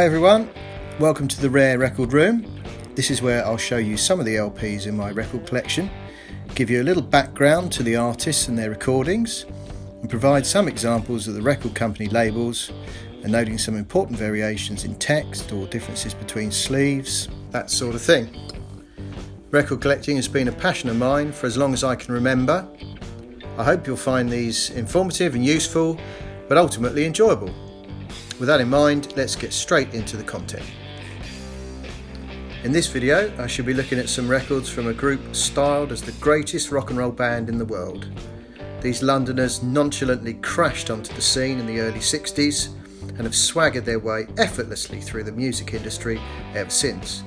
Hi everyone, welcome to the Rare Record Room. This is where I'll show you some of the LPs in my record collection, give you a little background to the artists and their recordings, and provide some examples of the record company labels, and noting some important variations in text or differences between sleeves, that sort of thing. Record collecting has been a passion of mine for as long as I can remember. I hope you'll find these informative and useful, but ultimately enjoyable. With that in mind, let's get straight into the content. In this video, I shall be looking at some records from a group styled as the greatest rock and roll band in the world. These Londoners nonchalantly crashed onto the scene in the early 60s and have swaggered their way effortlessly through the music industry ever since.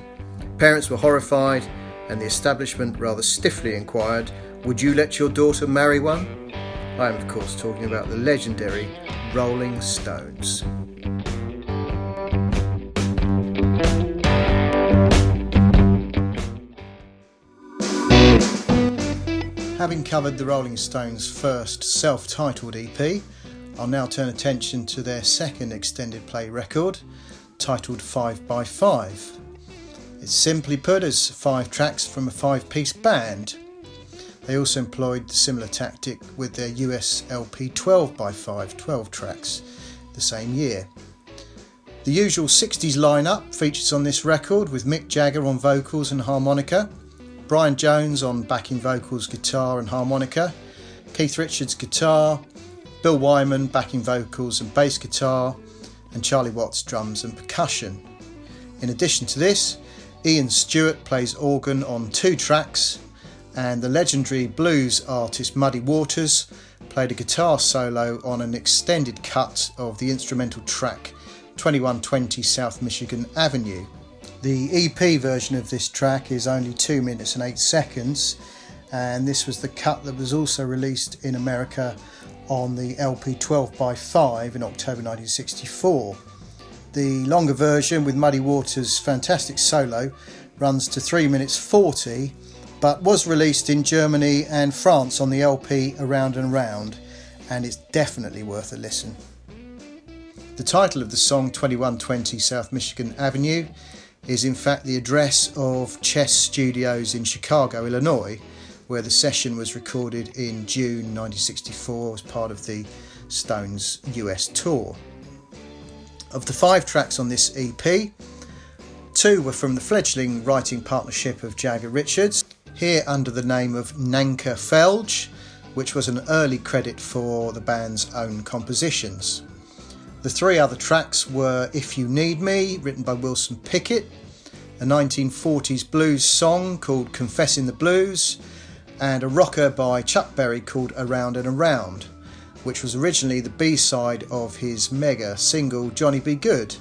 Parents were horrified and the establishment rather stiffly inquired, "Would you let your daughter marry one?" I am of course talking about the legendary Rolling Stones. Having covered the Rolling Stones' first self-titled EP, I'll now turn attention to their second extended play record, titled 5x5. It's simply put as 5 tracks from a 5-piece band. They also employed the similar tactic with their US LP 12x5, 12 tracks, the same year. The usual 60s lineup features on this record, with Mick Jagger on vocals and harmonica, Brian Jones on backing vocals, guitar and harmonica, Keith Richards guitar, Bill Wyman backing vocals and bass guitar, and Charlie Watts drums and percussion. In addition to this, Ian Stewart plays organ on 2 tracks, and the legendary blues artist Muddy Waters played a guitar solo on an extended cut of the instrumental track 2120 South Michigan Avenue. The EP version of this track is only 2 minutes and 8 seconds, and this was the cut that was also released in America on the LP 12x5 in October 1964. The longer version with Muddy Waters' fantastic solo runs to 3 minutes 40, but was released in Germany and France on the LP Around and Around, and it's definitely worth a listen. The title of the song, 2120 South Michigan Avenue, is in fact the address of Chess Studios in Chicago, Illinois, where the session was recorded in June 1964 as part of the Stones' US tour. Of the 5 tracks on this EP, 2 were from the fledgling writing partnership of Jagger Richards, here under the name of Nanka Felge, which was an early credit for the band's own compositions. The 3 other tracks were If You Need Me, written by Wilson Pickett, a 1940s blues song called Confessin' the Blues, and a rocker by Chuck Berry called Around and Around, which was originally the B-side of his mega single Johnny Be Good.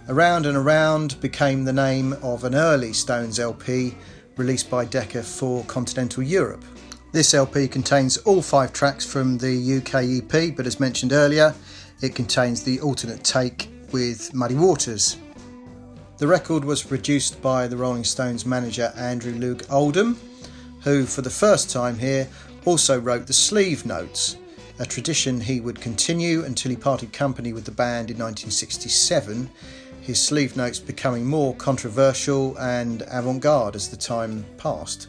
Around and Around became the name of an early Stones LP released by Decca for continental Europe. This LP contains all 5 tracks from the UK EP, but as mentioned earlier, it contains the alternate take with Muddy Waters. The record was produced by the Rolling Stones manager Andrew Loog Oldham, who for the first time here also wrote the sleeve notes, a tradition he would continue until he parted company with the band in 1967, his sleeve notes becoming more controversial and avant-garde as the time passed.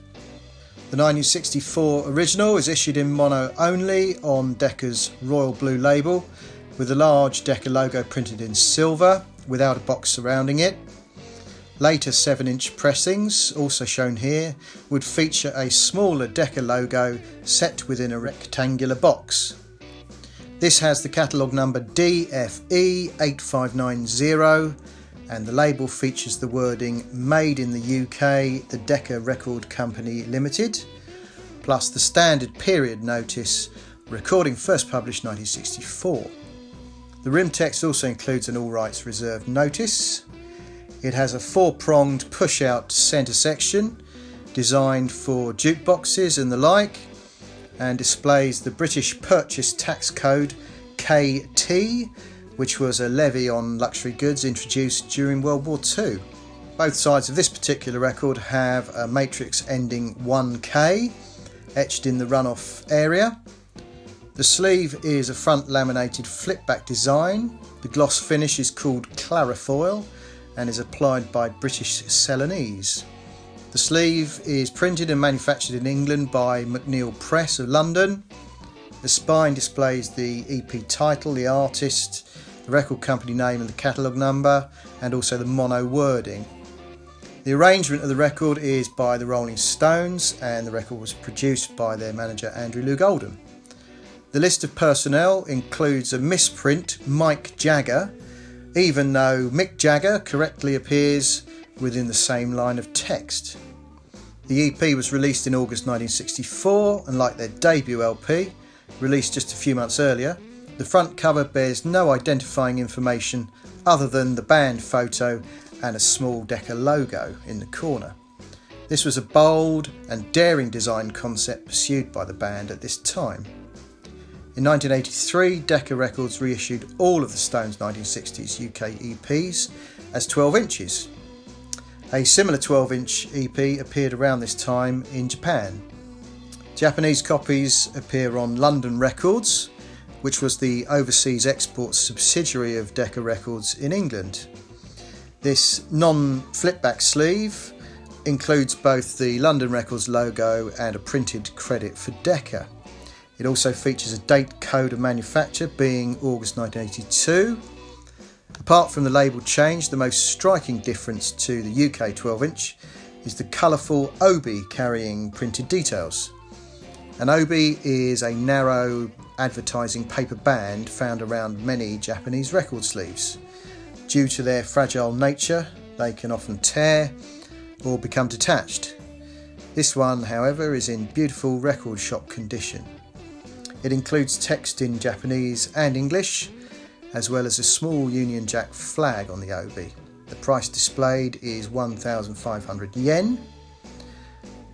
The 1964 original is issued in mono only on Decca's Royal Blue label, with a large Decca logo printed in silver without a box surrounding it. Later 7-inch pressings, also shown here, would feature a smaller Decca logo set within a rectangular box. This has the catalogue number DFE8590, and the label features the wording Made in the UK, the Decca Record Company Limited, plus the standard period notice, recording first published 1964. The rim text also includes an all rights reserved notice. It has a 4-pronged push-out centre section designed for jukeboxes and the like, and displays the British Purchase Tax Code KT, which was a levy on luxury goods introduced during World War II. Both sides of this particular record have a matrix ending 1K etched in the runoff area. The sleeve is a front laminated flip back design. The The gloss finish is called clarifoil and is applied by British Celanese. The sleeve is printed and manufactured in England by McNeil Press of London. The spine displays the EP title, the artist, the record company name and the catalogue number, and also the mono wording. The arrangement of the record is by the Rolling Stones, and the record was produced by their manager Andrew Loog Oldham. The list of personnel includes a misprint Mick Jagger, even though Mick Jagger correctly appears within the same line of text. The EP was released in August 1964, and like their debut LP, released just a few months earlier, the front cover bears no identifying information other than the band photo and a small Decca logo in the corner. This was a bold and daring design concept pursued by the band at this time. In 1983, Decca Records reissued all of the Stones' 1960s UK EPs as 12 inches. A similar 12-inch EP appeared around this time in Japan. Japanese copies appear on London Records, which was the overseas export subsidiary of Decca Records in England. This non-flipback sleeve includes both the London Records logo and a printed credit for Decca. It also features a date code of manufacture being August 1982. Apart from the label change, the most striking difference to the UK 12-inch is the colourful obi carrying printed details. An obi is a narrow advertising paper band found around many Japanese record sleeves. Due to their fragile nature, they can often tear or become detached. This one, however, is in beautiful record shop condition. It includes text in Japanese and English, as well as a small Union Jack flag on the obi. The price displayed is 1,500 yen.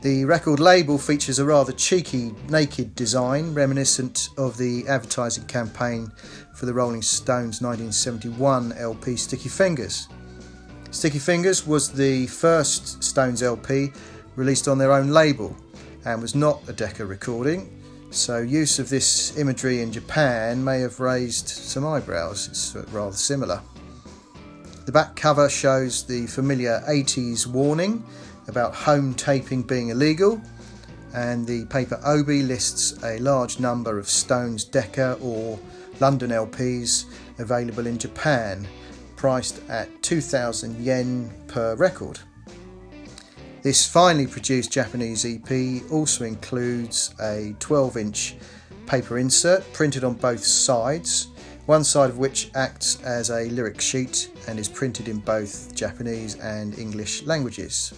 The record label features a rather cheeky naked design reminiscent of the advertising campaign for the Rolling Stones' 1971 LP Sticky Fingers. Sticky Fingers was the first Stones LP released on their own label and was not a Decca recording, so use of this imagery in Japan may have raised some eyebrows. It's rather similar. The back cover shows the familiar 80s warning about home taping being illegal, and the paper obi lists a large number of Stones Decca or London LPs available in Japan, priced at 2,000 yen per record. This finely produced Japanese EP also includes a 12-inch paper insert printed on both sides, one side of which acts as a lyric sheet and is printed in both Japanese and English languages.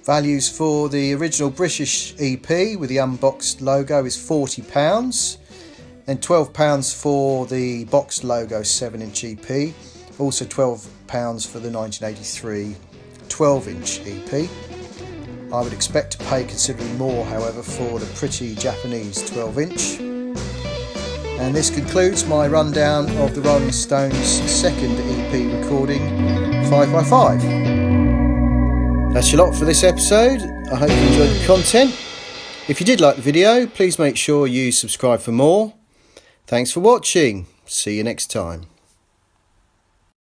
Values for the original British EP with the unboxed logo is £40, and £12 for the boxed logo 7-inch EP, also £12 for the 1983 12-inch EP. I would expect to pay considerably more, however, for the pretty Japanese 12-inch. And this concludes my rundown of the Rolling Stones' second EP recording, 5x5. That's your lot for this episode. I hope you enjoyed the content. If you did like the video, please make sure you subscribe for more. Thanks for watching. See you next time.